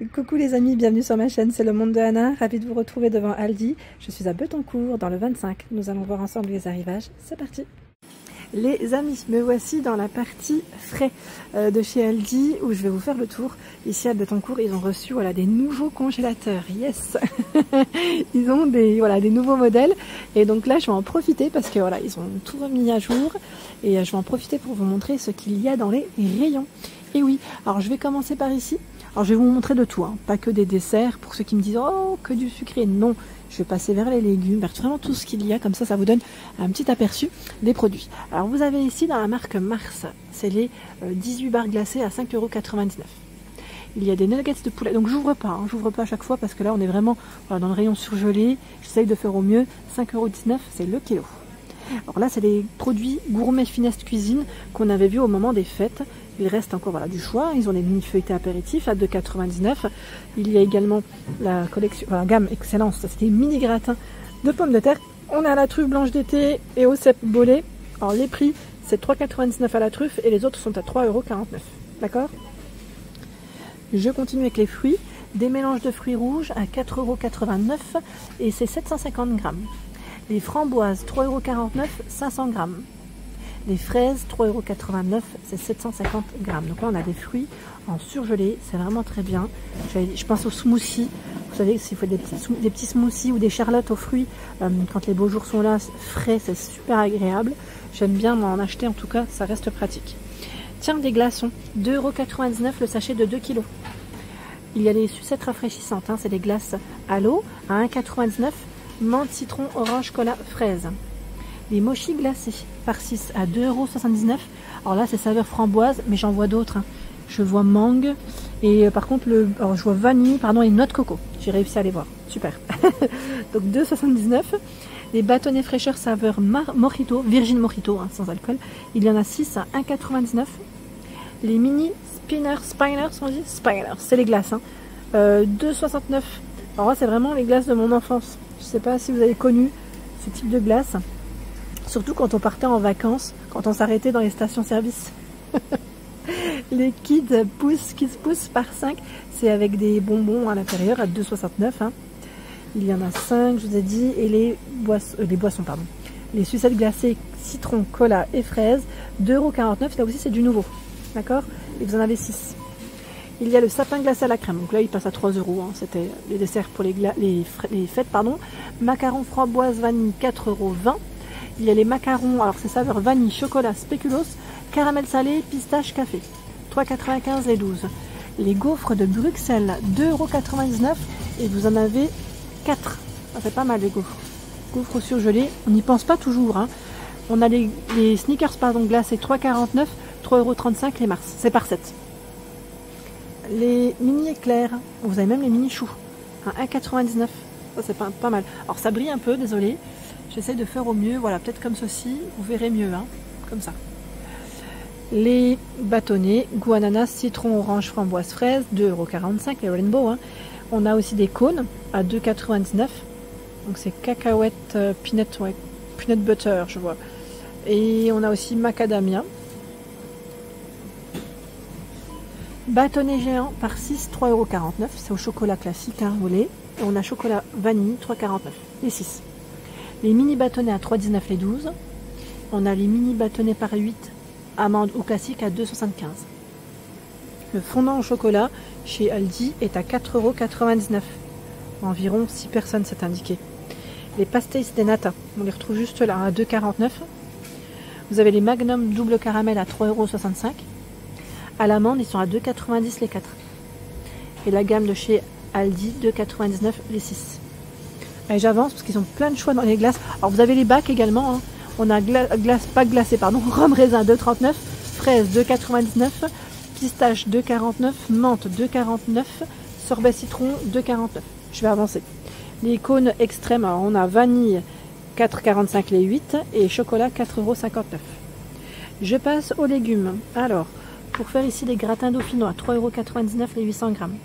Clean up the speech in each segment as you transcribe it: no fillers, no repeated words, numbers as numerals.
Coucou les amis, bienvenue sur ma chaîne, c'est le monde de Anna, ravie de vous retrouver devant Aldi. Je suis à Betancourt dans le 25, nous allons voir ensemble les arrivages, c'est parti. Les amis, me voici dans la partie frais de chez Aldi où je vais vous faire le tour. Ici à Betancourt, ils ont reçu des nouveaux congélateurs, yes. Ils ont des nouveaux modèles et donc là je vais en profiter parce que ils ont tout remis à jour et je vais en profiter pour vous montrer ce qu'il y a dans les rayons. Et oui, alors je vais commencer par ici. Alors je vais vous montrer de tout, pas que des desserts pour ceux qui me disent oh que du sucré, non. Je vais passer vers les légumes, vers vraiment tout ce qu'il y a, comme ça vous donne un petit aperçu des produits. Alors vous avez ici dans la marque Mars, c'est les 18 barres glacées à 5,99 €. Il y a des nuggets de poulet, donc j'ouvre pas à chaque fois parce que là on est vraiment dans le rayon surgelé, j'essaye de faire au mieux, 5,19 € c'est le kilo. Alors là c'est les produits gourmet finesse cuisine qu'on avait vu au moment des fêtes. Il reste encore du choix, ils ont les mini feuilletés apéritifs à 2,99 €. Il y a également la collection, la gamme Excellence, c'est des mini gratins de pommes de terre. On a la truffe blanche d'été et au cèpe bolé. Alors les prix c'est 3,99 € à la truffe et les autres sont à 3,49 €. D'accord? Je continue avec les fruits, des mélanges de fruits rouges à 4,89 € et c'est 750 grammes. Les framboises 3,49 €, 500 grammes. Les fraises 3,89 €, c'est 750 grammes. Donc là on a des fruits en surgelé, c'est vraiment très bien. Je pense aux smoothies. Vous savez, s'il faut des petits smoothies ou des charlottes aux fruits, quand les beaux jours sont là, frais, c'est super agréable. J'aime bien m'en acheter, en tout cas, ça reste pratique. Tiens, des glaçons, 2,99 € le sachet de 2 kg. Il y a les sucettes rafraîchissantes, c'est des glaces à l'eau à 1,99 €, menthe, citron, orange, cola, fraise. Les mochis glacés par 6 à 2,79 €. Alors là, c'est saveur framboise, mais j'en vois d'autres. Je vois mangue et par contre, je vois vanille, et noix de coco. J'ai réussi à les voir. Super. Donc 2,79 €. Les bâtonnets fraîcheur saveur mojito, virgin mojito, sans alcool. Il y en a 6 à 1,99 €. Les mini spiners, on dit spiners, c'est les glaces. 2,69 €. Alors là, c'est vraiment les glaces de mon enfance. Je ne sais pas si vous avez connu ce type de glace. Surtout quand on partait en vacances, quand on s'arrêtait dans les stations-service. Les kids poussent par 5, c'est avec des bonbons à l'intérieur à 2,69 €. Il y en a 5, je vous ai dit, et les boissons. Les sucettes glacées, citron, cola et fraises, 2,49 €. Là aussi c'est du nouveau, d'accord? Et vous en avez 6. Il y a le sapin glacé à la crème, donc là il passe à 3 €. C'était les desserts pour les fêtes. Macarons framboise vanille, 4,20 €. Il y a les macarons, alors c'est saveur vanille, chocolat, spéculoos, caramel salé, pistache, café. 3,95 € les 12. Les gaufres de Bruxelles, 2,99 € et vous en avez 4. Ça fait pas mal les gaufres. Gaufres surgelées, on n'y pense pas toujours. On a les sneakers glacés, 3,49 €, 3,35 € les Mars. C'est par 7. Les mini éclairs, vous avez même les mini choux, 1,99 €. Ça c'est pas mal. Alors ça brille un peu, désolé. J'essaie de faire au mieux, peut-être comme ceci, vous verrez mieux, comme ça. Les bâtonnets, goût ananas, citron, orange, framboise, fraise, 2,45 €, les rainbow. On a aussi des cônes à 2,99 €. Donc c'est cacahuètes, peanut butter, je vois. Et on a aussi macadamia. Bâtonnet géant par 6, 3,49 €. C'est au chocolat classique, roulé. Et on a chocolat vanille, 3,49 €, les 6. Les mini bâtonnets à 3,19 € les 12. On a les mini bâtonnets par 8, amande ou classique à 2,75 €. Le fondant au chocolat chez Aldi est à 4,99 €. Environ 6 personnes, c'est indiqué. Les pastéis de nata, on les retrouve juste là à 2,49 €. Vous avez les magnum double caramel à 3,65 €. À l'amande, ils sont à 2,90 € les 4. Et la gamme de chez Aldi, 2,99 € les 6. Et j'avance parce qu'ils ont plein de choix dans les glaces. Alors vous avez les bacs également. On a pack glacé, rhum raisin 2,39 €, fraise 2,99 €, pistache 2,49 €, menthe 2,49 €, sorbet citron 2,49 €. Je vais avancer. Les cônes extrêmes, alors on a vanille 4,45 € les 8 et chocolat 4,59 €. Je passe aux légumes. Alors, pour faire ici des gratins dauphinois, 3,99 € les 800 grammes.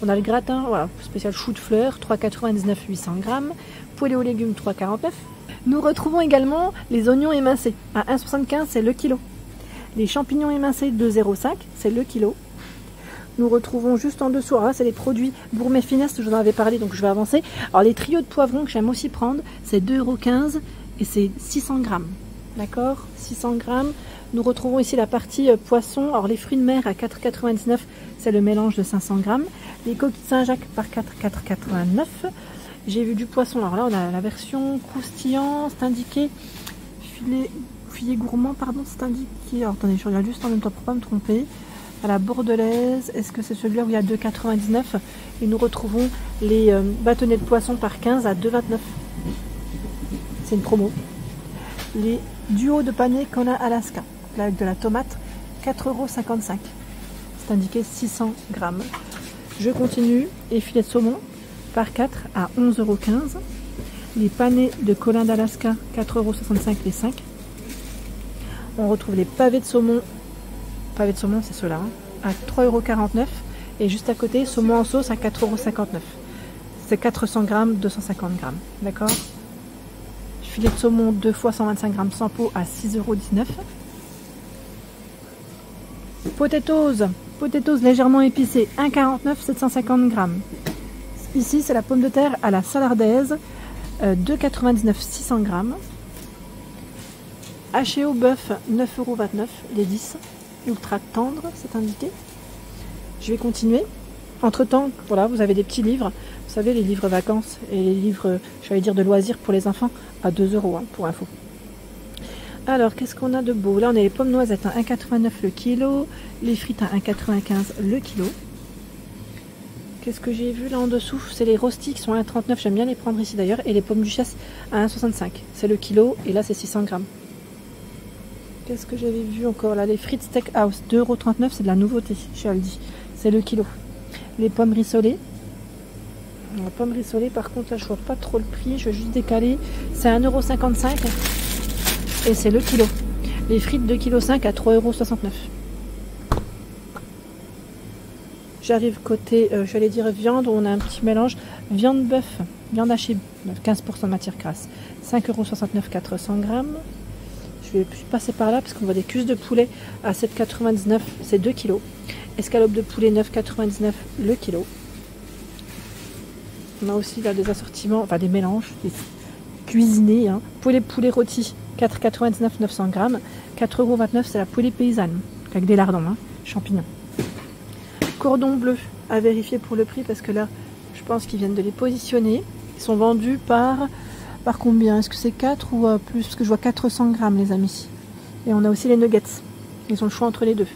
On a le gratin, spécial chou de fleurs, 3,99 € 800 grammes. Poulet aux légumes, 3,49 €. Nous retrouvons également les oignons émincés. À 1,75 € c'est le kilo. Les champignons émincés, 2,05 €, c'est le kilo. nous retrouvons juste en dessous. Alors là, c'est les produits Gourmet Finesse, je vous en avais parlé, donc je vais avancer. Alors les trios de poivrons que j'aime aussi prendre, c'est 2,15 € et c'est 600 grammes. D'accord, 600 grammes. Nous retrouvons ici la partie poisson. Alors les fruits de mer à 4,99 €, c'est le mélange de 500 grammes. Les coquilles Saint-Jacques par 4,89 €. J'ai vu du poisson. Alors là, on a la version croustillant, c'est indiqué. Filet gourmand, pardon, c'est indiqué. Alors attendez, je regarde juste en même temps pour pas me tromper. À la bordelaise, est-ce que c'est celui-là où il y a 2,99 €? Et nous retrouvons les bâtonnets de poisson par 15 à 2,29 €. C'est une promo. Les duos de panier qu'on a Alaska, là avec de la tomate, 4,55 €. C'est indiqué 600 grammes. Je continue. Et filets de saumon par 4 à 11,15 €. Les panais de colin d'Alaska, 4,65 € les 5. On retrouve les pavés de saumon. Pavés de saumon, c'est ceux-là, hein, à 3,49 €. Et juste à côté, saumon en sauce à 4,59 €. C'est 400 grammes, 250 grammes. D'accord? Filet de saumon 2 fois 125 grammes sans peau à 6,19 €. Potatoes légèrement épicées, 1,49 €, 750 grammes. Ici, c'est la pomme de terre à la salardaise, 2,99 €, 600 grammes. Haché au bœuf, 9,29 € les 10. Ultra tendre, c'est indiqué. Je vais continuer. Entre temps, voilà, vous avez des petits livres. Vous savez, les livres vacances et les livres, j'allais dire, de loisirs pour les enfants à 2 € hein, pour info. Alors, qu'est-ce qu'on a de beau? Là, on a les pommes noisettes à 1,89 € le kilo. Les frites à 1,95 € le kilo. Qu'est-ce que j'ai vu là en dessous? C'est les rostis qui sont à 1,39 €. J'aime bien les prendre ici d'ailleurs. Et les pommes duchesse à 1,65 €. C'est le kilo. Et là, c'est 600 grammes. Qu'est-ce que j'avais vu encore là? Les frites Steakhouse, 2,39 €. C'est de la nouveauté chez Aldi. C'est le kilo. Les pommes rissolées. La pomme rissolée, par contre, là, je vois pas trop le prix. Je vais juste décaler. C'est 1,55 € et c'est le kilo. Les frites 2,5 kg à 3,69 €. J'arrive côté, j'allais dire viande, où on a un petit mélange. Viande bœuf, viande hachée, 15% de matière grasse. 5,69 €, 400 grammes. Je vais passer par là parce qu'on voit des cuisses de poulet à 7,99 €. C'est 2 kg. Escalope de poulet 9,99 € le kilo. On a aussi là des assortiments, enfin des mélanges, des cuisinés. Hein. Poulet rôti, 4,99 €, 900 grammes. 4,29 € c'est la poulet paysanne, avec des lardons, hein, champignons. Cordon bleu, à vérifier pour le prix, parce que là, je pense qu'ils viennent de les positionner. Ils sont vendus par combien? Est-ce que c'est 4 ou plus? Parce que je vois 400 grammes, les amis. Et on a aussi les nuggets. Ils ont le choix entre les deux.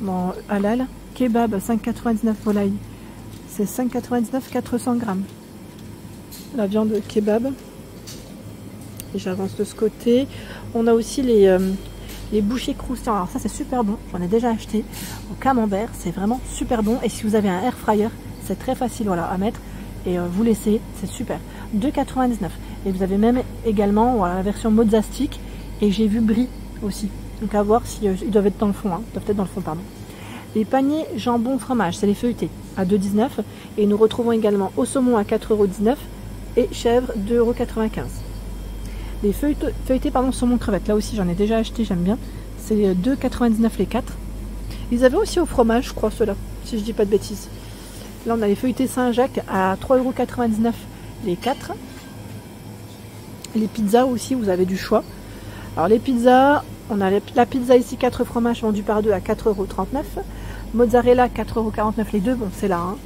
Bon, halal. Kebab, 5,99 € volaille. C'est 5,99 €, 400 grammes. La viande kebab. Et j'avance de ce côté. On a aussi les bouchées croustillants. Alors ça, c'est super bon. J'en ai déjà acheté au camembert. C'est vraiment super bon. Et si vous avez un air fryer, c'est très facile, voilà, à mettre. Et vous laissez, c'est super. 2,99 €. Et vous avez même également voilà, la version mozzastic. Et j'ai vu brie aussi. Donc à voir si ils doivent être dans le fond. Hein. Ils doivent être dans le fond, pardon. Les paniers jambon fromage, c'est les feuilletés à 2,19 €. Et nous retrouvons également au saumon à 4,19 € et chèvre 2,95 €. Les feuilletés pardon, saumon crevette, là aussi j'en ai déjà acheté, j'aime bien. C'est 2,99 € les 4. Ils avaient aussi au fromage, je crois, ceux-là, si je dis pas de bêtises. Là on a les feuilletés Saint-Jacques à 3,99 € les 4. Les pizzas aussi, vous avez du choix. Alors les pizzas, on a la pizza ici 4 fromages vendus par 2 à 4,39 €. Mozzarella 4,49 € les deux, bon c'est là. Hein.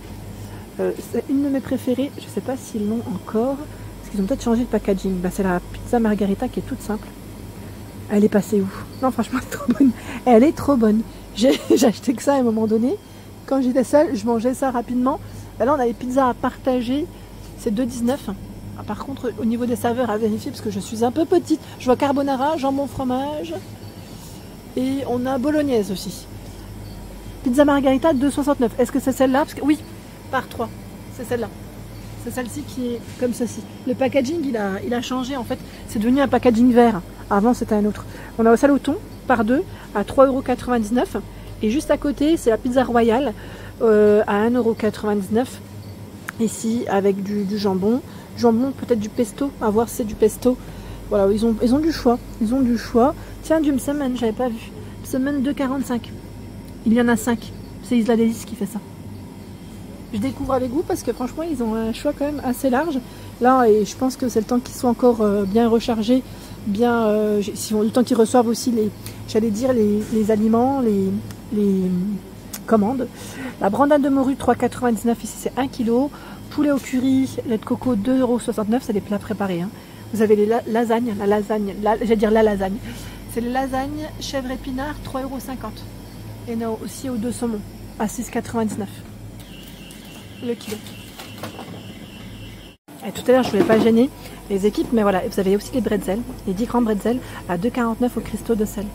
C'est une de mes préférées, je ne sais pas s'ils l'ont encore, parce qu'ils ont peut-être changé de packaging. Bah, c'est la pizza margarita qui est toute simple. Elle est passée où? Non franchement elle est trop bonne. Elle est trop bonne. J'ai acheté que ça à un moment donné. Quand j'étais seule, je mangeais ça rapidement. Bah, là on a les pizzas à partager, c'est 2,19 €. Ah, par contre au niveau des saveurs à vérifier, parce que je suis un peu petite. Je vois carbonara, jambon fromage. Et on a bolognaise aussi. Pizza margarita 2,69 €. Est-ce que c'est celle-là? Parce que oui, par 3. C'est celle-là. C'est celle-ci qui est comme ceci. Le packaging, il a changé en fait. C'est devenu un packaging vert. Avant, c'était un autre. On a au saloton par 2 à 3,99 €. Et juste à côté, c'est la pizza royale à 1,99 €. Ici, avec du jambon. Jambon, peut-être du pesto. À voir si c'est du pesto. Voilà, ils ont du choix. Ils ont du choix. Tiens, du msemen, j'avais pas vu. Msemen 2,45 €. Il y en a 5. C'est Isla Délice qui fait ça. Je découvre avec vous parce que franchement ils ont un choix quand même assez large. Là, et je pense que c'est le temps qu'ils soient encore bien rechargés, bien, le temps qu'ils reçoivent aussi les aliments, les commandes. La brandade de morue 3,99 ici c'est 1 kg. Poulet au curry, lait de coco 2,69 €, c'est des plats préparés. Hein. Vous avez les lasagnes, j'allais dire la lasagne. C'est les lasagnes chèvre épinard 3,50 €. Et non, aussi aux 2 saumons à 6,99 € le kilo. Et tout à l'heure je ne voulais pas gêner les équipes, mais voilà, vous avez aussi les bretzels, les 10 grammes bretzels à 2,49 € au cristaux de sel.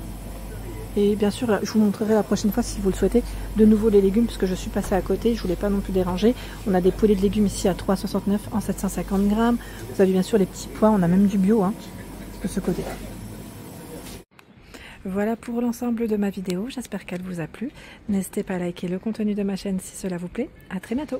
Et bien sûr, je vous montrerai la prochaine fois si vous le souhaitez, de nouveau les légumes, parce que je suis passée à côté, je voulais pas non plus déranger. On a des poêlées de légumes ici à 3,69 € en 750 grammes. Vous avez bien sûr les petits pois, on a même du bio hein, de ce côté. Voilà pour l'ensemble de ma vidéo, j'espère qu'elle vous a plu. N'hésitez pas à liker le contenu de ma chaîne si cela vous plaît. À très bientôt.